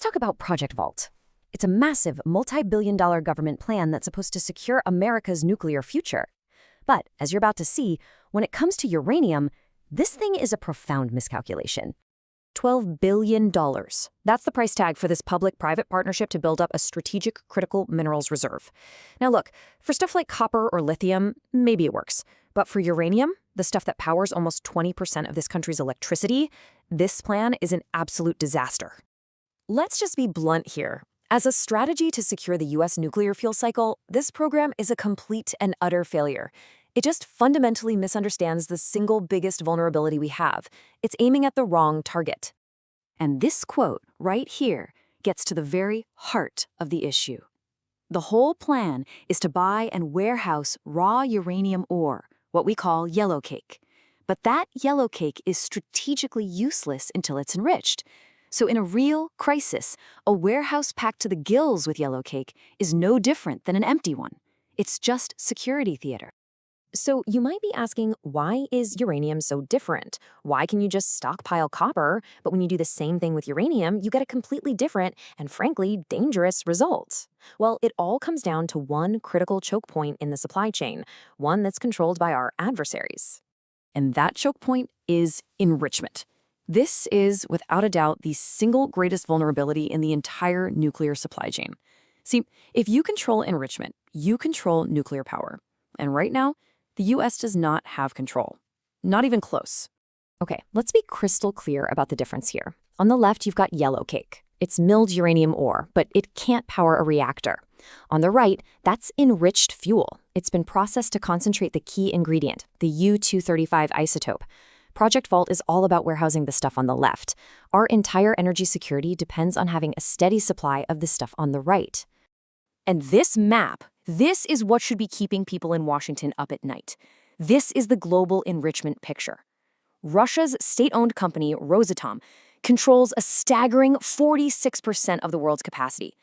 talk about Project Vault. It's a massive, multi-billion-dollar government plan that's supposed to secure America's nuclear future. But, as you're about to see, when it comes to uranium, this thing is a profound miscalculation. $12 billion. That's the price tag for this public-private partnership to build up a strategic critical minerals reserve. Now look, for stuff like copper or lithium, maybe it works. But for uranium, the stuff that powers almost 20% of this country's electricity, this plan is an absolute disaster. Let's just be blunt here. As a strategy to secure the U.S. nuclear fuel cycle, this program is a complete and utter failure. It just fundamentally misunderstands the single biggest vulnerability we have. It's aiming at the wrong target. And this quote right here gets to the very heart of the issue. The whole plan is to buy and warehouse raw uranium ore, what we call yellowcake. But that yellowcake is strategically useless until it's enriched. So in a real crisis, a warehouse packed to the gills with yellowcake is no different than an empty one. It's just security theater. So you might be asking, why is uranium so different? Why can you just stockpile copper, but when you do the same thing with uranium, you get a completely different and, frankly, dangerous result? Well, it all comes down to one critical choke point in the supply chain, one that's controlled by our adversaries. And that choke point is enrichment. This is, without a doubt, the single greatest vulnerability in the entire nuclear supply chain. See, if you control enrichment, you control nuclear power. And right now, the U.S. does not have control. Not even close. Okay, let's be crystal clear about the difference here. On the left, you've got yellowcake. It's milled uranium ore, but it can't power a reactor. On the right, that's enriched fuel. It's been processed to concentrate the key ingredient, the U-235 isotope. Project Vault is all about warehousing the stuff on the left. Our entire energy security depends on having a steady supply of the stuff on the right. And this map, this is what should be keeping people in Washington up at night. This is the global enrichment picture. Russia's state-owned company, Rosatom, controls a staggering 46% of the world's capacity.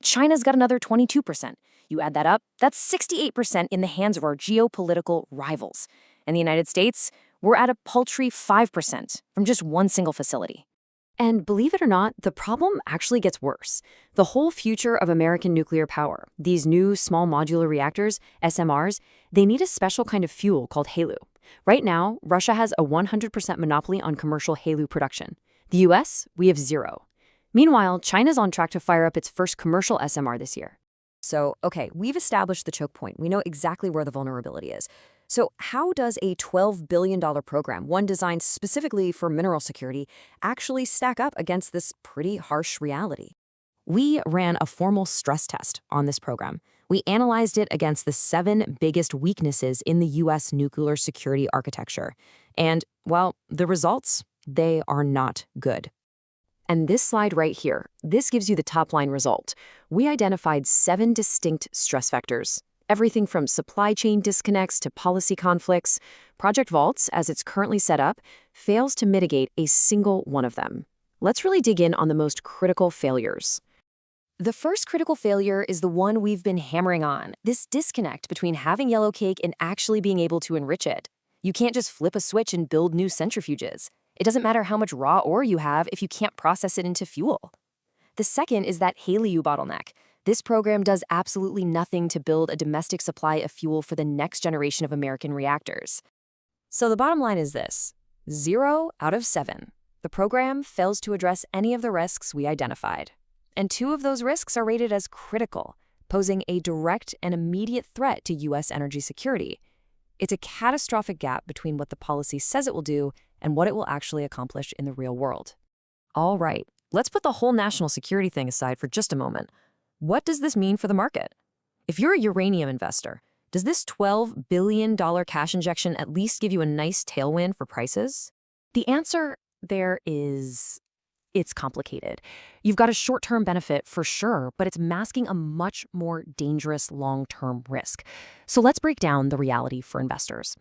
China's got another 22%. You add that up, that's 68% in the hands of our geopolitical rivals. And the United States, we're at a paltry 5% from just one single facility. And believe it or not, the problem actually gets worse. The whole future of American nuclear power, these new small modular reactors, SMRs, they need a special kind of fuel called HALEU. Right now, Russia has a 100% monopoly on commercial HALEU production. The US, we have zero. Meanwhile, China's on track to fire up its first commercial SMR this year. So, okay, we've established the choke point. We know exactly where the vulnerability is. So how does a $12 billion program, one designed specifically for mineral security, actually stack up against this pretty harsh reality? We ran a formal stress test on this program. We analyzed it against the 7 biggest weaknesses in the U.S. nuclear security architecture. And, well, the results, they are not good. And this slide right here, this gives you the top-line result. We identified 7 distinct stress vectors. Everything from supply chain disconnects to policy conflicts. Project Vault, as it's currently set up, fails to mitigate a single one of them. Let's really dig in on the most critical failures. The first critical failure is the one we've been hammering on, this disconnect between having yellowcake and actually being able to enrich it. You can't just flip a switch and build new centrifuges. It doesn't matter how much raw ore you have if you can't process it into fuel. The second is that HALEU bottleneck. This program does absolutely nothing to build a domestic supply of fuel for the next generation of American reactors. So the bottom line is this: 0 out of 7. The program fails to address any of the risks we identified. And 2 of those risks are rated as critical, posing a direct and immediate threat to U.S. energy security. It's a catastrophic gap between what the policy says it will do and what it will actually accomplish in the real world. All right, let's put the whole national security thing aside for just a moment. What does this mean for the market? If you're a uranium investor, does this $12 billion cash injection at least give you a nice tailwind for prices? The answer there is, it's complicated. You've got a short-term benefit for sure, but it's masking a much more dangerous long-term risk. So let's break down the reality for investors.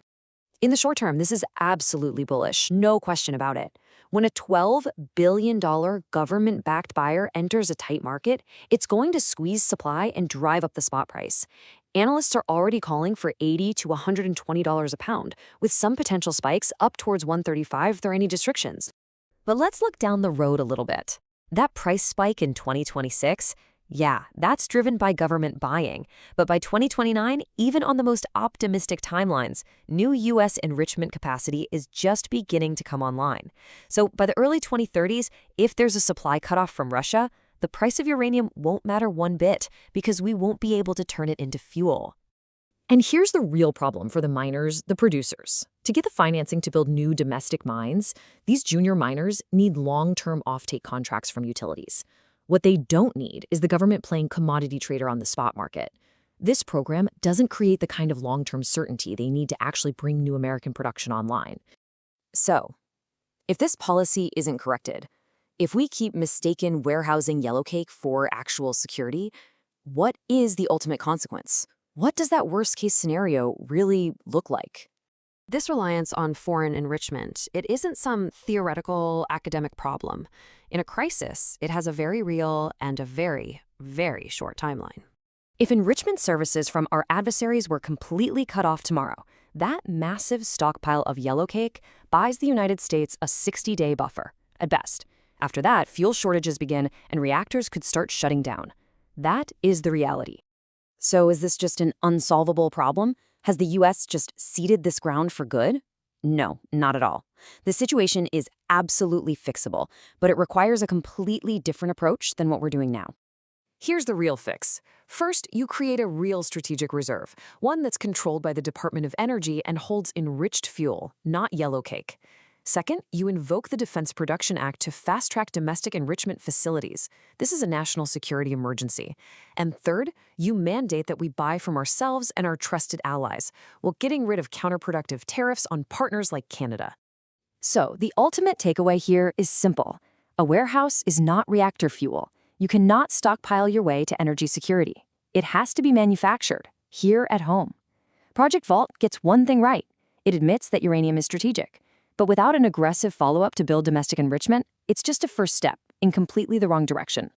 In the short term, this is absolutely bullish, no question about it. When a $12 billion government-backed buyer enters a tight market, it's going to squeeze supply and drive up the spot price. Analysts are already calling for $80 to $120 a pound, with some potential spikes up towards $135 if there are any restrictions. But let's look down the road a little bit. That price spike in 2026, yeah, that's driven by government buying. But by 2029, even on the most optimistic timelines, new U.S. enrichment capacity is just beginning to come online. So by the early 2030s, if there's a supply cutoff from Russia, the price of uranium won't matter one bit because we won't be able to turn it into fuel. And here's the real problem for the miners, the producers. To get the financing to build new domestic mines, these junior miners need long-term offtake contracts from utilities. What they don't need is the government playing commodity trader on the spot market. This program doesn't create the kind of long-term certainty they need to actually bring new American production online. So, if this policy isn't corrected, if we keep mistaken warehousing yellowcake for actual security, what is the ultimate consequence? What does that worst-case scenario really look like? This reliance on foreign enrichment, it isn't some theoretical academic problem. In a crisis, it has a very real and a very, very short timeline. If enrichment services from our adversaries were completely cut off tomorrow, that massive stockpile of yellowcake buys the United States a 60-day buffer, at best. After that, fuel shortages begin and reactors could start shutting down. That is the reality. So is this just an unsolvable problem? Has the U.S. just ceded this ground for good? No, not at all. The situation is absolutely fixable, but it requires a completely different approach than what we're doing now. Here's the real fix. First, you create a real strategic reserve, one that's controlled by the Department of Energy and holds enriched fuel, not yellowcake. Second, you invoke the Defense Production Act to fast-track domestic enrichment facilities. This is a national security emergency. And third, you mandate that we buy from ourselves and our trusted allies, while getting rid of counterproductive tariffs on partners like Canada. So, the ultimate takeaway here is simple. A warehouse is not reactor fuel. You cannot stockpile your way to energy security. It has to be manufactured, here at home. Project Vault gets one thing right. It admits that uranium is strategic. But without an aggressive follow-up to build domestic enrichment, it's just a first step in completely the wrong direction.